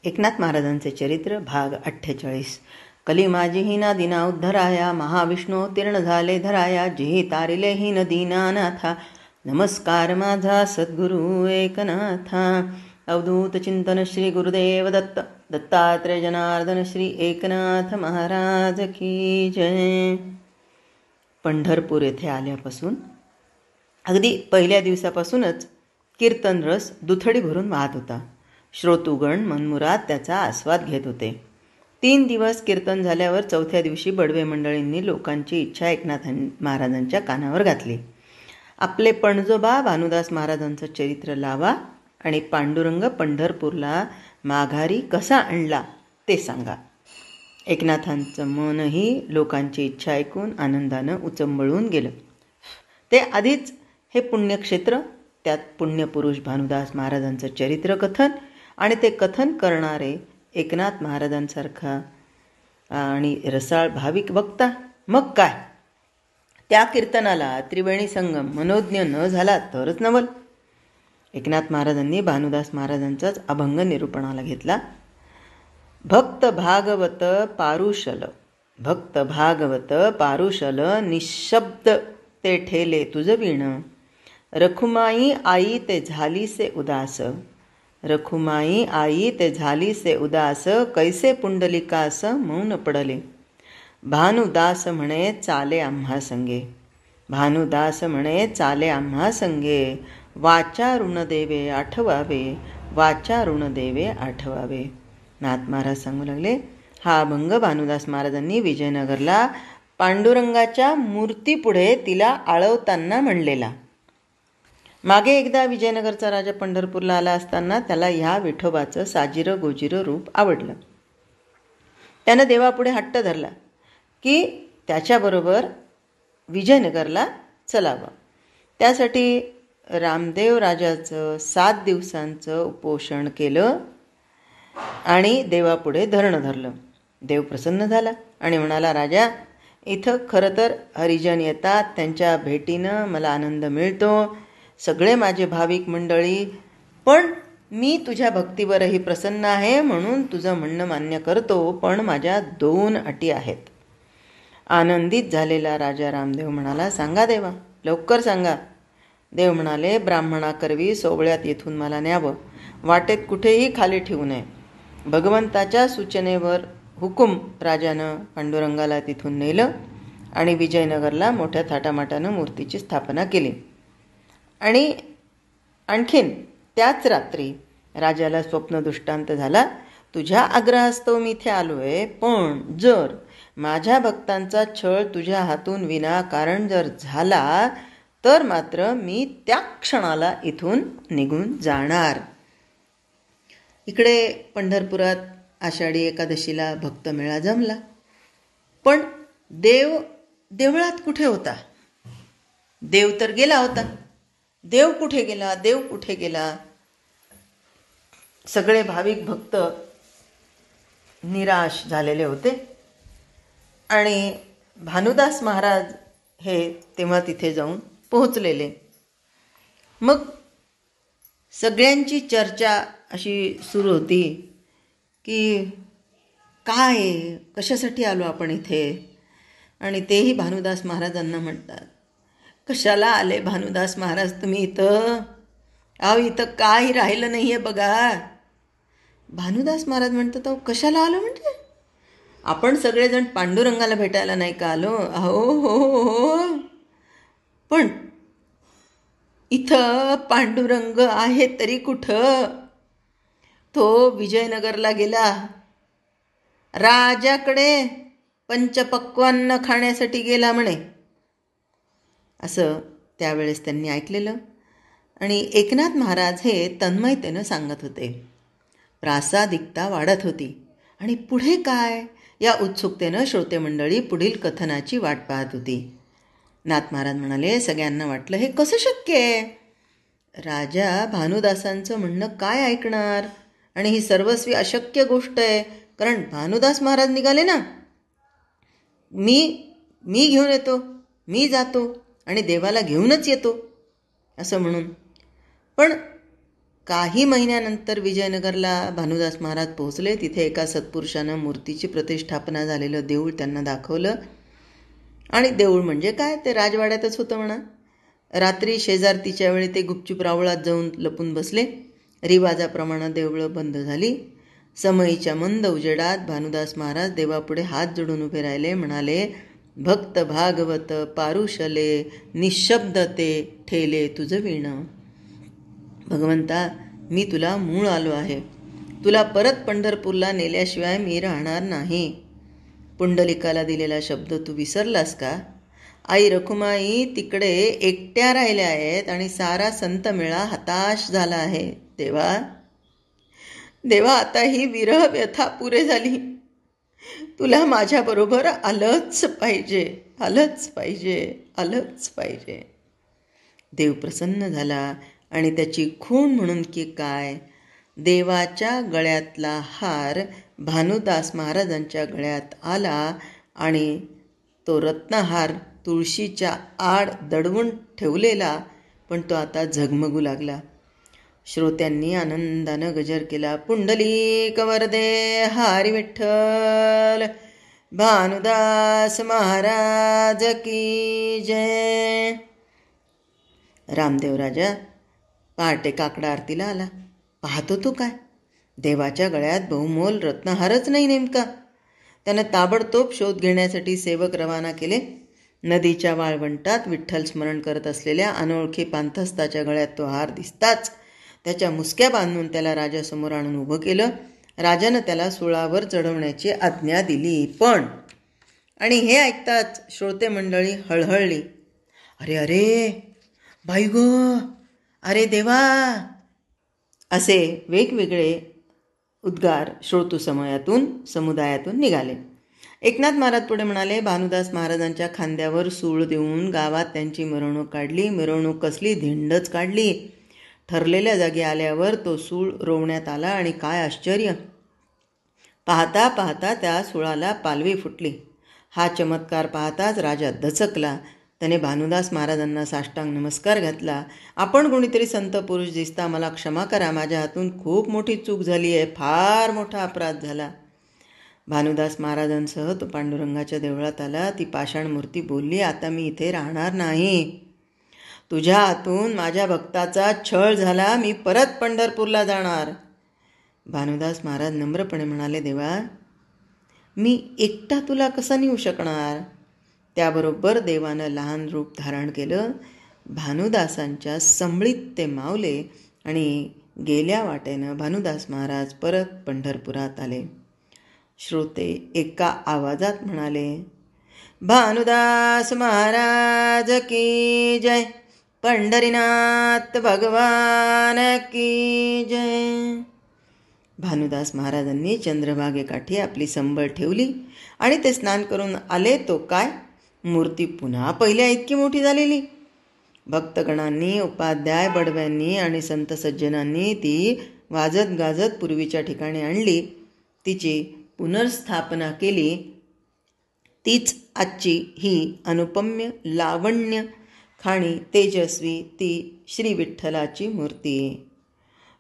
एकनाथ महाराजांचे चरित्र भाग 48. कली माझी हीना दिना उद्धराया, महाविष्णू तीर्ण झाले धराया, जेही तारिले हीन दीनानाथा, नमस्कार माझा सद्गुरु एकनाथा. अवधूत चिंतन श्री गुरुदेव दत्त, दत्तात्रेय जनार्दन श्री एकनाथ महाराज की जय. पंढरपूर येथे आल्यापासून अगदी पहिल्या दिवसापासूनच कीर्तन रस दुथडी भरून वाहत होता. श्रोतुगण मनमुराद त्याचा आस्वाद घेत होते. 3 दिवस कीर्तन झाल्यावर चौथ्या दिवशी बडवे मंडळींनी लोकांची इच्छा एकनाथ महाराजांच्या कानावर घातली. आपले पणजोबा भानुदास महाराजांचं चरित्र लावा आणि पांडुरंग पंढरपूरला माघारी कसा आणला ते सांगा. एकनाथांचं मनही लोकांची इच्छा ऐकून आनंदानं उचंबळून गेलं. ते आधीच हे पुण्यक्षेत्र, त्यात पुण्यपुरुष भानुदास महाराजांचं चरित्र कथन आणि ते कथन करणारे एकनाथ महाराजांसारखा आणि रसाळ भाविक वक्ता, मग काय. त्या कीर्तनाला त्रिवेणी संगम मनोज्ञ न झाला तरच नवल. एकनाथ महाराजांनी भानुदास महाराजांचाच अभंग निरूपणाला घेतला. भक्त भागवत पारुशल, भक्त भागवत पारुशल, निशब्द ते ठेले तुझ वीण, रखुमाई आई ते झालीसे उदास, रखुमाई आई ते झालीसे उदास, कैसे पुंडलिकास मौन पडले, भानुदास म्हणे चाले आम्हा संगे, भानुदास म्हणे चाले आम्हा संगे, वाचा ऋण देवे आठवावे, वाचा ऋण देवे आठवावे. नाथ महाराज सांगू लागले, हा अभंग भानुदास महाराजांनी विजयनगरला पांडुरंगाच्या मूर्तीपुढे तिला आळवताना म्हणलेला. मागे एकदा विजयनगरचा राजा पंढरपूरला आला असताना त्याला ह्या विठोबाचं साजिरं गोजिरं रूप आवडलं. त्यानं देवापुढे हट्ट धरला की त्याच्याबरोबर विजयनगरला चलावं. त्यासाठी रामदेव राजाचं 7 दिवसांचं उपोषण केलं आणि देवापुढे धरणं धरलं. देव प्रसन्न झाला आणि म्हणाला, राजा, इथं खरं तर हरिजन येतात, त्यांच्या भेटीनं मला आनंद मिळतो, सगळे माझे भाविक मंडळी, पण मी तुझ्या भक्तीवरही प्रसन्न आहे म्हणून तुझं म्हणणं मान्य करतो, पण माझ्या 2 अटी आहेत. आनंदित झालेला राजा रामदेव म्हणाला, सांगा देवा, लवकर सांगा. देव म्हणाले, ब्राह्मणाकरवी सोवळ्यात येथून मला न्यावं, वाटेत कुठेही खाली ठेवू नये. भगवंताच्या सूचनेवर हुकूम राजानं पांडुरंगाला तिथून नेलं आणि विजयनगरला मोठ्या थाटामाटानं मूर्तीची स्थापना केली. आणि आणखीन त्याच रात्री राजाला स्वप्न दृष्टांत झाला, तुझ्या आग्रहास्तव मी इथे आलो आहे, पण जर माझ्या भक्तांचा छळ तुझ्या हातून विनाकारण जर झाला तर मात्र मी त्या क्षणाला इथून निघून जाणार. इकडे पंढरपुरात आषाढी एकादशीला भक्तमेळा जमला, पण देव देवळात कुठे होता? देव तर गेला होता. देव कुठे गेला? देव कुठे गेला? सगळे भाविक भक्त निराश झालेले होते आणि भानुदास महाराज हे तेव्हा तिथे जाऊन पोहोचलेले. मग सगळ्यांची चर्चा अशी सुरू होती की काय, कशासाठी आलो आपण इथे. आणि तेही भानुदास महाराजांना म्हणतात, कशाला आले भानुदास महाराज तुम्ही इथं? अहो, इथं काही राहिलं नाही आहे बघा. भानुदास महाराज म्हणतात, अहो कशाला आलो म्हणजे? आपण सगळेजण पांडुरंगाला भेटायला नाही का आलो? अहो हो, पण इथं पांडुरंग आहे तरी कुठं? तो विजयनगरला गेला, राजाकडे पंचपक्वान्न खाण्यासाठी गेला म्हणे. असं त्यावेळेस त्यांनी ऐकलेलं. आणि एकनाथ महाराज हे तन्मयतेनं सांगत होते. प्रासादिकता वाढत होती आणि पुढे काय या उत्सुकतेनं श्रोतेमंडळी पुढील कथनाची वाट पाहत होती. नाथ महाराज म्हणाले, सगळ्यांना वाटलं हे कसं शक्य आहे? राजा भानुदासांचं म्हणणं काय ऐकणार? आणि ही सर्वस्वी अशक्य गोष्ट आहे, कारण भानुदास महाराज निघाले ना, मी घेऊन येतो, मी जातो आणि देवाला घेऊनच येतो असं म्हणून. पण काही महिन्यानंतर विजयनगरला भानुदास महाराज पोहोचले. तिथे एका सत्पुरुषानं मूर्तीची प्रतिष्ठापना झालेलं देऊळ त्यांना दाखवलं. आणि देऊळ म्हणजे काय, ते राजवाड्यातच होतं म्हणा. रात्री शेजारतीच्या वेळी ते गुपचूप रावळात जाऊन लपून बसले. रिवाजाप्रमाणे देवळं बंद झाली. समयीच्या मंद उजेडात भानुदास महाराज देवापुढे हात जोडून उभे राहिले. म्हणाले, भक्त भागवत पारुशले, निशब्दते ठेले तुझं वीण. भगवंता, मी तुला मूळ आलो आहे. तुला परत पंढरपूरला नेल्याशिवाय मी राहणार नाही. पुंडलिकाला दिलेला शब्द तू विसरलास का? आई रखुमाई तिकडे एकट्या राहिल्या आहेत आणि सारा संत मेळा हताश झाला आहे. देवा देवा, आता ही विरह व्यथा पुरे झाली. तुला माझ्याबरोबर आलंच पाहिजे, आलंच पाहिजे, आलंच पाहिजे. देव प्रसन्न झाला आणि त्याची खूण म्हणून की काय, देवाच्या गळ्यातला हार भानुदास महाराजांच्या गळ्यात आला आणि तो रत्नहार तुळशीच्या आड दडवून ठेवलेला, पण तो आता झगमगू लागला. श्रोत्यांनी आनंदानं गजर केला. पुंडलिक वरदे हरी विठ्ठल, भानुदास महाराज की जय. रामदेव राजा पहाटे काकडा आरतीला आला. पाहतो तो काय, देवाच्या गळ्यात बहुमोल रत्नहारच नाही नेमका. त्यानं ताबडतोब शोध घेण्यासाठी सेवक रवाना केले. नदीच्या वाळवंटात विठ्ठल स्मरण करत असलेल्या अनोळखी पांथस्ताच्या गळ्यात तो हार दिसताच त्याच्या मुसक्या बांधून त्याला राजासमोर आणून उभं केलं. राजानं त्याला सुळावर चढवण्याची आज्ञा दिली. पण आणि हे ऐकताच श्रोते मंडळी हळहळली. अरे अरे बाई गो, अरे देवा, असे वेगवेगळे उद्गार समुदायातून निघाले. एकनाथ महाराज पुढे म्हणाले, भानुदास महाराजांच्या खांद्यावर सूळ देऊन गावात त्यांची मिरवणूक काढली. मिरवणूक कसली, धिंडच काढली. ठरलेल्या जागी आल्यावर तो सूळ रोवण्यात आला आणि काय आश्चर्य, पाहता पाहता त्या सुळाला पालवी फुटली. हा चमत्कार पाहताच राजा दचकला. त्याने भानुदास महाराजांना साष्टांग नमस्कार घातला. आपण कोणीतरी संत पुरुष दिसता, मला क्षमा करा, माझ्या हातून खूप मोठी चूक झाली आहे, फार मोठा अपराध झाला. भानुदास महाराजांसह तो पांडुरंगाच्या देवळात आला. ती पाषाण मूर्ती बोलली, आता मी इथे राहणार नाही. तुझ्या हातून माझ्या भक्ताचा छळ झाला, मी परत पंढरपूरला जाणार. भानुदास महाराज नम्रपणे म्हणाले, देवा, मी एकटा तुला कसा नेऊ शकणार. त्याबरोबर देवानं लहान रूप धारण केलं. भानुदासांच्या संभळीत ते मावले आणि गेल्या वाटेनं भानुदास महाराज परत पंढरपुरात आले. श्रोते एका आवाजात म्हणाले, भानुदास महाराज की जय, पंढरीनाथ भगवान की जय. भानुदास महाराजांनी चंद्रभागेकाठी आपली संबळ ठेवली आणि ते स्नान करून आले. तो काय, मूर्ती पुन्हा पहिल्या इतकी मोठी झालेली. भक्तगणांनी, उपाध्याय बडव्यांनी आणि संत सज्जनांनी ती वाजत गाजत पूर्वीच्या ठिकाणी आणली. तिची पुनर्स्थापना केली. तीच आजची ही अनुपम्य, लावण्य, खाणी, तेजस्वी ती श्री विठ्ठलाची मूर्ती.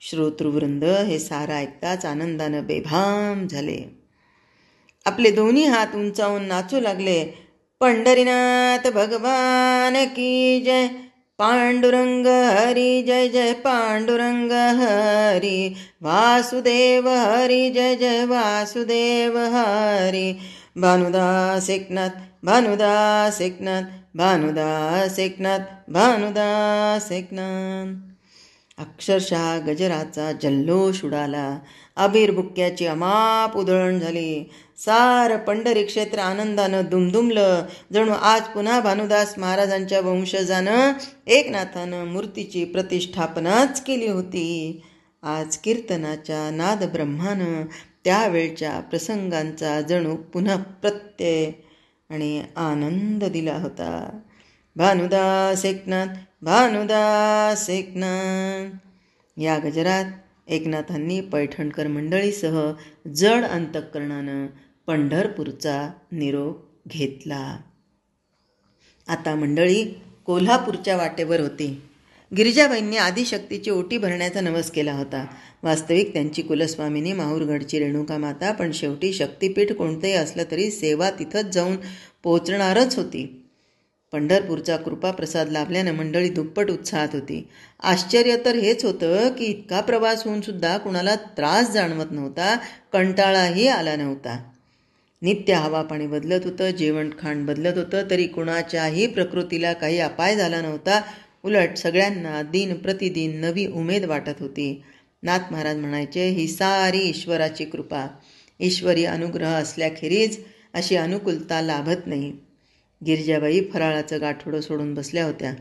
श्रोतृवृंद हे सारं ऐकताच आनंदानं बेभाम झाले. आपले दोन्ही हात उंचावून नाचू लागले. पंढरीनाथ भगवान की जय, पांडुरंग हरी जय जय, पांडुरंग हरी, वासुदेव हरी जय जय, वासुदेव हरी. भानुदास एकनाथ, भानुदास एकनाथ, भानुदास एकनाथ, भानुदास एकनाथ. अक्षरशः गजराचा जल्लोष उडाला. अबीरबुक्क्याची अमाप उधळण झाली. सारं पंढरी क्षेत्र आनंदानं दुमदुमलं. जणू आज पुन्हा भानुदास महाराजांच्या वंशजानं एकनाथानं मूर्तीची प्रतिष्ठापनाच केली होती. आज कीर्तनाच्या नादब्रह्मानं त्यावेळच्या प्रसंगांचा जणू पुन्हा प्रत्यय आणि आनंद दिला होता. भानुदास एकनाथ, भानुदास एकनाथ. या गजरात एकनाथांनी पैठणकर मंडळीसह जड अंतःकरणानं पंढरपूरचा निरोप घेतला. आता मंडळी कोल्हापूरच्या वाटेवर होती. गिरिजाबाईंनी आदिशक्तीची ओटी भरण्याचा नवस केला होता. वास्तविक त्यांची कुलस्वामिनी माहूरगडची रेणुका माता, पण शेवटी शक्तिपीठ कोणतेही असलं तरी सेवा तिथंच जाऊन पोचणारच होती. पंढरपूरचा कृपाप्रसाद लाभल्यानं मंडळी दुप्पट उत्साहात होती. आश्चर्य तर हेच होतं की इतका प्रवास होऊन सुद्धा कुणाला त्रास जाणवत नव्हता, कंटाळाही आला नव्हता. नित्य हवा पाणी बदलत होतं, जेवण खाण बदलत होतं, तरी कुणाच्याही प्रकृतीला काही अपाय झाला नव्हता. उलट सगळ्यांना दिन प्रतिदिन नवी उमेद वाटत होती. नाथ महाराज म्हणायचे, ही सारी ईश्वराची कृपा, ईश्वरी अनुग्रह असल्याखेरीज अशी अनुकूलता लाभत नाही. गिरिजाबाई फराळाचं गाठोडं सोडून बसल्या होत्या.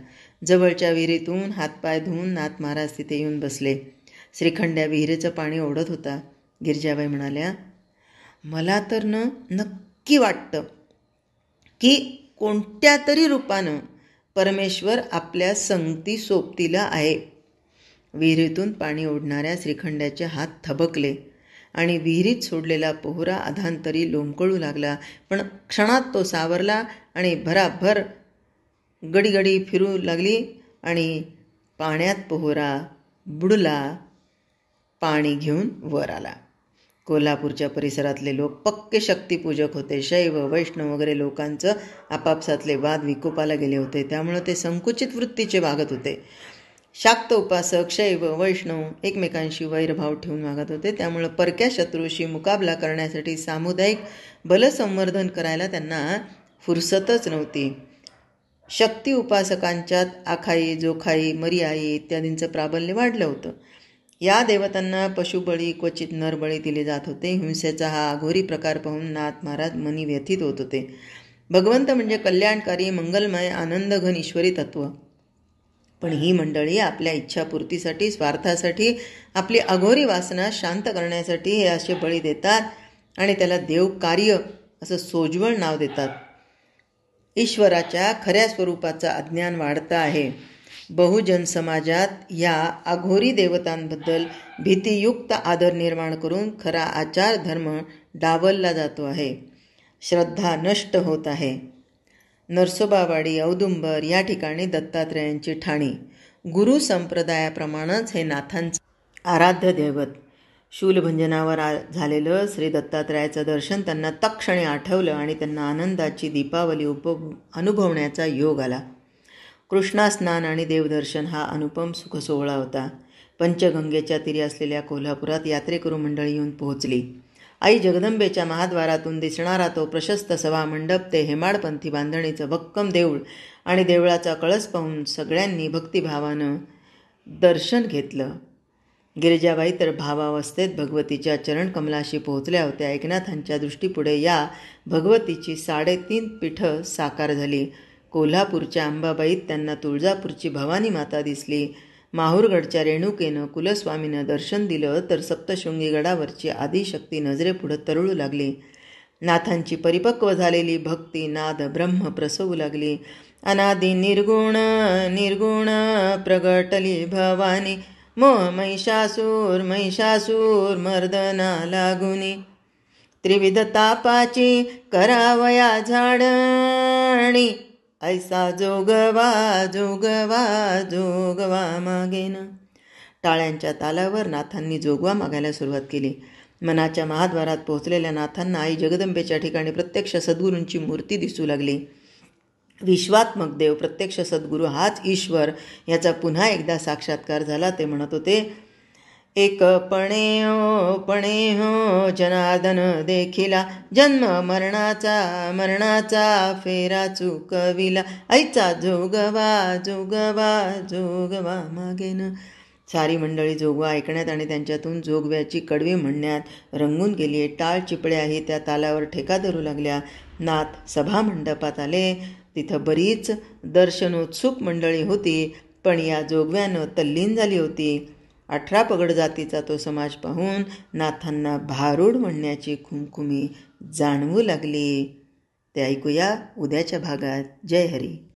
जवळच्या विहिरीतून हातपाय धुवून नाथ महाराज तिथे येऊन बसले. श्रीखंड्या विहिरीचं पाणी ओढत होता. गिरिजाबाई म्हणाल्या, मला तर नक्की वाटतं की कोणत्या तरी रूपानं परमेश्वर आपल्या संगती सोबतीला आहे. विहिरीतून पाणी ओढणाऱ्या श्रीखंड्याचे हात थबकले आणि विहिरीत सोडलेला पोहरा अधांतरी लोंबकळू लागला. पण क्षणात तो सावरला आणि भराभर गडीगडी फिरू लागली आणि पाण्यात पोहरा बुडला, पाणी घेऊन वर आला. कोल्हापूरच्या परिसरातले लोक पक्के शक्तिपूजक होते. शैव वैष्णव वगैरे लोकांचं आपापसातले वाद विकोपाला गेले होते. त्यामुळे ते संकुचित वृत्तीचे वागत होते. शाक्त उपासक शैव वैष्णव एकमेकांशी वैरभाव ठेवून वागत होते. त्यामुळं परक्या शत्रूशी मुकाबला करण्यासाठी सामुदायिक बलसंवर्धन करायला त्यांना फुरसतच नव्हती. शक्ती उपासकांच्यात आखाई, जोखाई, मरियाई इत्यादींचं प्राबल्य वाढलं होतं. या देवतांना पशुबळी, क्वचित नरबळी दिले जात होते. हिंसेचा हा अघोरी प्रकार पाहून नाथ महाराज मनी व्यथित होत होते. भगवंत म्हणजे कल्याणकारी, मंगलमय, आनंदघन ईश्वरी तत्व. पण ही मंडळी आपल्या इच्छापूर्तीसाठी, स्वार्थासाठी, आपली अघोरी वासना शांत करण्यासाठी हे असे बळी देतात आणि त्याला देवकार्य असं सोज्वळ नाव देतात. ईश्वराच्या खऱ्या स्वरूपाचं अज्ञान वाढतं आहे. बहुजन समाजात या अघोरी देवतांबद्दल भीतियुक्त आदर निर्माण करून खरा आचार धर्म डावलला जातो आहे. श्रद्धा नष्ट होत आहे. नरसोबावाडी, औदुंबर या ठिकाणी दत्तात्रयांची ठाणी. गुरु संप्रदायाप्रमाणेच हे नाथांचं आराध्य दैवत. शूलभंजनावर झालेलं श्री दत्तात्रयाचं दर्शन त्यांना तत्क्षणी आठवलं आणि त्यांना आनंदाची दीपावली अनुभवण्याचा योग आला. कृष्णास्नान आणि देवदर्शन हा अनुपम सुखसोहळा होता. पंचगंगेच्या तीरी असलेल्या कोल्हापुरात यात्रेकरू मंडळी येऊन पोहोचली. आई जगदंबेच्या महाद्वारातून दिसणारा तो प्रशस्त सभामंडप, ते हेमाडपंथी बांधणीचं भक्कम देऊळ आणि देवळाचा कळस पाहून सगळ्यांनी भक्तिभावानं दर्शन घेतलं. गिरिजाबाई तर भावावस्थेत भगवतीच्या चरणकमलाशी पोहोचल्या होत्या. एकनाथांच्या दृष्टीपुढे या भगवतीची 3.5 पीठं साकार झाली. कोल्हापूरच्या अंबाबाईत त्यांना तुळजापूरची भवानी माता दिसली. माहूरगडच्या रेणुकेनं कुलस्वामीनं दर्शन दिलं तर सप्तशृंगी गडावरची आदिशक्ती नजरेपुढं तरळू लागली. नाथांची परिपक्व झालेली भक्ती नाद ब्रह्म प्रसवू लागली. अनादि निर्गुण निर्गुण प्रगटली भवानी, मोह महिषासूर महिषासूर मर्दना लागुनी, त्रिविध तापाची करावया झाडणी, ऐसा जोगवा जोगवा जोगवा मागेन. टाळ्यांच्या तालावर नाथांनी जोगवा मागायला सुरुवात केली. मनाच्या महाद्वारात पोहोचलेल्या नाथांना आई जगदंबेच्या ठिकाणी प्रत्यक्ष सद्गुरूंची मूर्ती दिसू लागली. विश्वात्मक देव, प्रत्यक्ष सद्गुरू हाच ईश्वर याचा पुन्हा एकदा साक्षात्कार झाला. ते म्हणत होते, एकपणे हो जनार्दन देखिला, जन्म मरणाचा फेरा चुकविला, आईचा जोगवा जोगवा जोगवा मागेन. सारी मंडळी जोगवा ऐकण्यात आणि त्यांच्यातून जोगव्याची कडवी म्हणण्यात रंगून गेली. टाळ चिपळ्याही त्या तालावर ठेका धरू लागल्या. नाथ सभामंडपात आले. तिथं बरीच दर्शनोत्सुक मंडळी होती, पण या जोगव्यानं तल्लीन झाली होती. 18 पगड जातीचा तो समाज पाहून नाथांना भारूड म्हणण्याची खुमखुमी जाणवू लागली. ते ऐकूया उद्याच्या भागात. जय हरी.